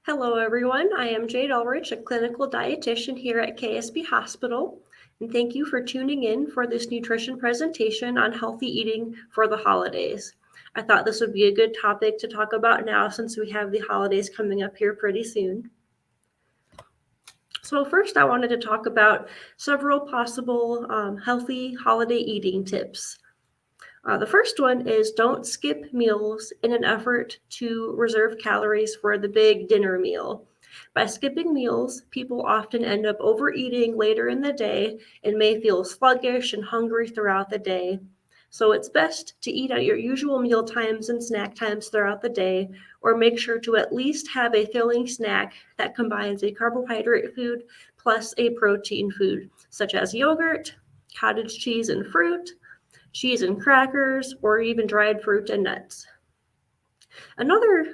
Hello, everyone. I am Jade Ullrich, a clinical dietitian here at KSB Hospital, and thank you for tuning in for this nutrition presentation on healthy eating for the holidays. I thought this would be a good topic to talk about now since we have the holidays coming up here pretty soon. So first, I wanted to talk about several possible healthy holiday eating tips. The first one is don't skip meals in an effort to reserve calories for the big dinner meal. By skipping meals, people often end up overeating later in the day and may feel sluggish and hungry throughout the day. So it's best to eat at your usual meal times and snack times throughout the day, or make sure to at least have a filling snack that combines a carbohydrate food plus a protein food, such as yogurt, cottage cheese and fruit, cheese and crackers, or even dried fruit and nuts. Another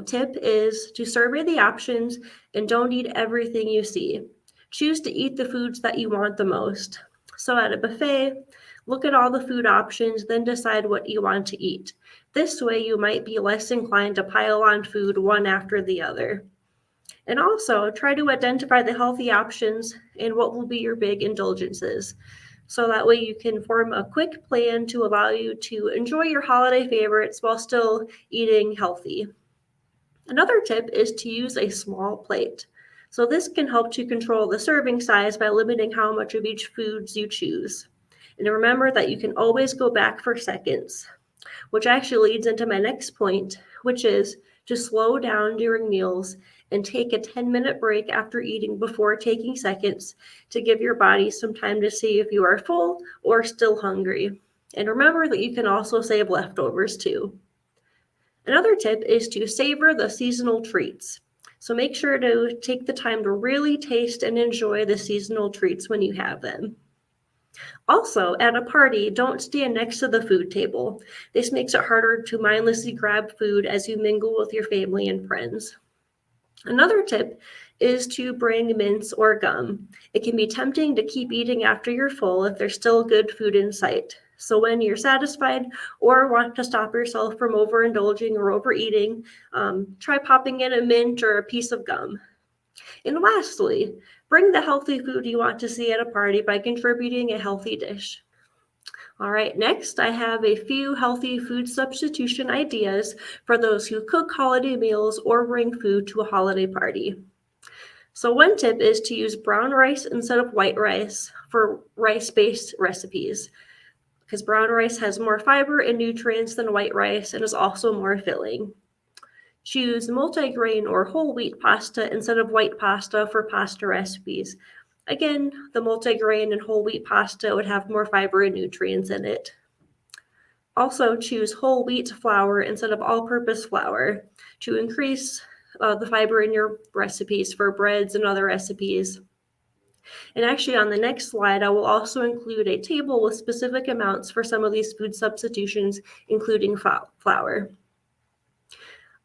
tip is to survey the options and don't eat everything you see. Choose to eat the foods that you want the most. So at a buffet, look at all the food options, then decide what you want to eat. This way, you might be less inclined to pile on food one after the other. And also, try to identify the healthy options and what will be your big indulgences. So that way you can form a quick plan to allow you to enjoy your holiday favorites while still eating healthy. Another tip is to use a small plate. So this can help to control the serving size by limiting how much of each foods you choose. And remember that you can always go back for seconds, which actually leads into my next point, which is to slow down during meals and take a 10-minute break after eating before taking seconds to give your body some time to see if you are full or still hungry. And remember that you can also save leftovers too. Another tip is to savor the seasonal treats. So make sure to take the time to really taste and enjoy the seasonal treats when you have them. Also, at a party, don't stand next to the food table. This makes it harder to mindlessly grab food as you mingle with your family and friends. Another tip is to bring mints or gum. It can be tempting to keep eating after you're full if there's still good food in sight. So when you're satisfied or want to stop yourself from overindulging or overeating, try popping in a mint or a piece of gum. And lastly, bring the healthy food you want to see at a party by contributing a healthy dish. All right, next I have a few healthy food substitution ideas for those who cook holiday meals or bring food to a holiday party. So one tip is to use brown rice instead of white rice for rice-based recipes, because brown rice has more fiber and nutrients than white rice and is also more filling. Choose multigrain or whole wheat pasta instead of white pasta for pasta recipes. Again, the multigrain and whole wheat pasta would have more fiber and nutrients in it. Also, choose whole wheat flour instead of all-purpose flour to increase the fiber in your recipes for breads and other recipes. And actually, on the next slide, I will also include a table with specific amounts for some of these food substitutions, including flour.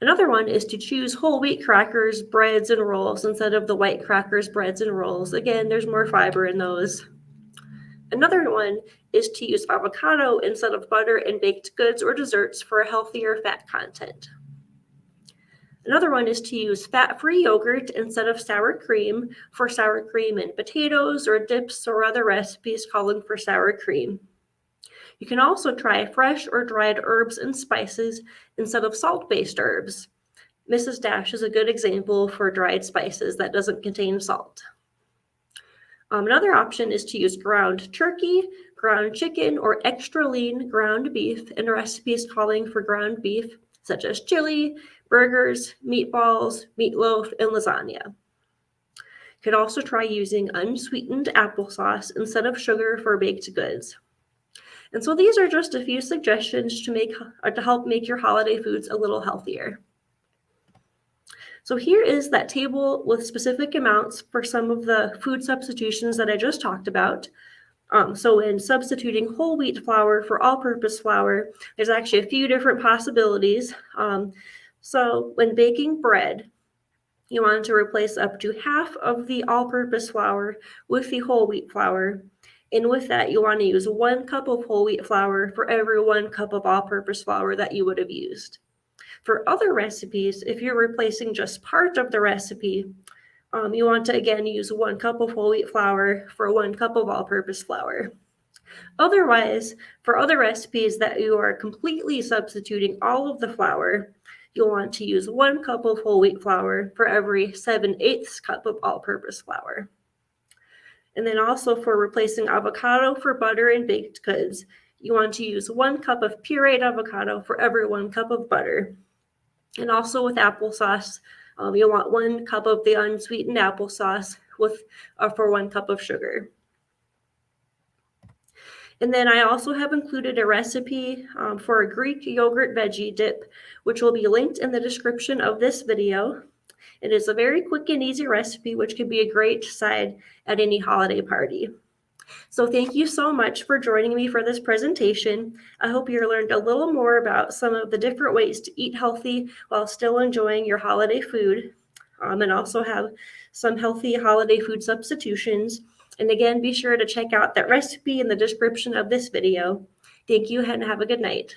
Another one is to choose whole wheat crackers, breads, and rolls instead of the white crackers, breads, and rolls. Again, there's more fiber in those. Another one is to use avocado instead of butter in baked goods or desserts for a healthier fat content. Another one is to use fat-free yogurt instead of sour cream for sour cream in potatoes or dips or other recipes calling for sour cream. You can also try fresh or dried herbs and spices instead of salt-based herbs. Mrs. Dash is a good example for dried spices that doesn't contain salt. Another option is to use ground turkey, ground chicken, or extra lean ground beef in recipes calling for ground beef, such as chili, burgers, meatballs, meatloaf, and lasagna. You could also try using unsweetened applesauce instead of sugar for baked goods. And so these are just a few suggestions to help make your holiday foods a little healthier. So here is that table with specific amounts for some of the food substitutions that I just talked about. So in substituting whole wheat flour for all-purpose flour, there's actually a few different possibilities. So when baking bread, you want to replace up to half of the all-purpose flour with the whole wheat flour. And with that, you want to use 1 cup of whole wheat flour for every 1 cup of all-purpose flour that you would have used. For other recipes, if you're replacing just part of the recipe, you want to again use 1 cup of whole wheat flour for 1 cup of all-purpose flour. Otherwise, for other recipes that you are completely substituting all of the flour, you'll want to use 1 cup of whole wheat flour for every 7/8 cup of all-purpose flour. And then also for replacing avocado for butter and baked goods, you want to use 1 cup of pureed avocado for every 1 cup of butter. And also with applesauce, you'll want 1 cup of the unsweetened applesauce for 1 cup of sugar. And then I also have included a recipe for a Greek yogurt veggie dip, which will be linked in the description of this video. It is a very quick and easy recipe, which can be a great side at any holiday party. So thank you so much for joining me for this presentation. I hope you learned a little more about some of the different ways to eat healthy while still enjoying your holiday food, and also have some healthy holiday food substitutions. And again, be sure to check out that recipe in the description of this video. Thank you and have a good night.